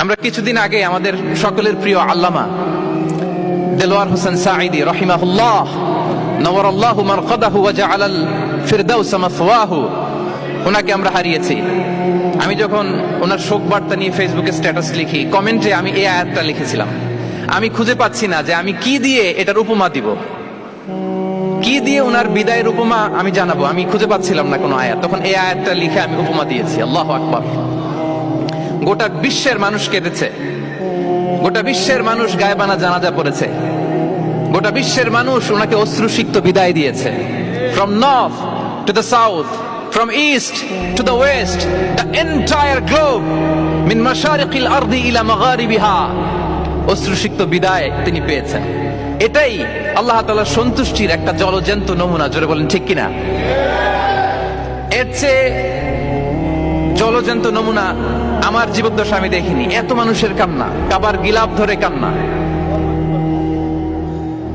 আমরা কিছুদিন আগে আমাদের সকলের প্রিয় আল্লামা দেলোয়ার হোসেন সাঈদী রাহিমাহুল্লাহ নওয়ারাল্লাহু মারকাদাহু ওয়া জাআলাল ফিরদাউস মাসওয়াহু, ওনাকে আমরা হারিয়েছি। আমি যখন ওনার শোক বার্তা নিয়ে ফেসবুকে স্ট্যাটাস লিখি, কমেন্টে আমি এই আয়াতটা লিখেছিলাম, আমি খুঁজে পাচ্ছি না যে আমি কি দিয়ে এটার উপমা দিব, কি দিয়ে ওনার বিদায়ের উপমা আমি জানাবো। আমি খুঁজে পাচ্ছিলাম না কোনো আয়াত, তখন এই আয়াতটা লিখে আমি উপমা দিয়েছি। আল্লাহু আকবার। গোটা বিশ্বের মানুষ কেঁদেছে, গোটা বিশ্বের মানুষ গায়েবানা জানাজা পড়েছে, গোটা বিশ্বের মানুষ ওনাকে অশ্রুসিক্ত বিদায় দিয়েছে। From north to the south, from east to the west, the entire globe, মিন মাশারিকিল আরদি ইলা মাগারিবিহা, অশ্রুসিক্ত বিদায় তিনি পেয়েছেন। এটাই আল্লাহ তাআলার সন্তুষ্টির একটা জলজ্যান্ত নমুনা। জোরে বলেন ঠিক কিনা? এর চেয়ে জলজ্যান্ত নমুনা আমার জীবদ্দশা আমি দেখিনি। এত মানুষের কান্না, কাবার গিলাপ ধরে কান্না,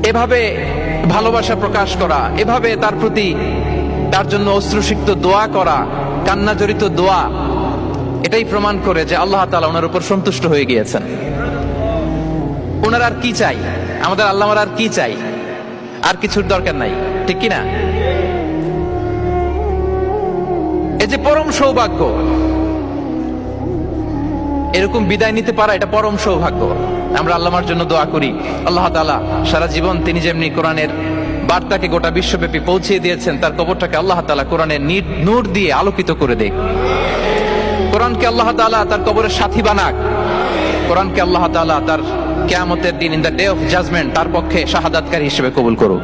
এভাবে ভালোবাসা প্রকাশ করা, এভাবে তার প্রতি তার জন্য অশ্রুসিক্ত দোয়া করা, কান্না জড়িত দোয়া, এটাই প্রমাণ করে যে আল্লাহ তাআলা ওনার উপর সন্তুষ্ট হয়ে গিয়েছেন। ওনার আর কি চাই? আমাদের আল্লাহর আর কি চাই? আর কিছুর দরকার নাই, ঠিক কিনা? এই যে পরম সৌভাগ্য, এরকম বিদায় নিতে পারা, এটা পরম সৌভাগ্য। আমরা আল্লাহর জন্য দোয়া করি, আল্লাহ তাআলা সারা জীবন তিনি যেমনি কোরআনের বার্তাকে গোটা বিশ্বব্যাপী পৌঁছে দিয়েছেন, তার কবরটাকে আল্লাহ তাআলা কোরআনের নূর দিয়ে আলোকিত করে দেখ। কোরআনকে আল্লাহ তাআলা তার কবরের সাথী বানাক। কোরআনকে আল্লাহ তাআলা তার কিয়ামতের দিন, in the day of judgement, তার পক্ষে শাহাদাতকারী হিসেবে কবুল করুক।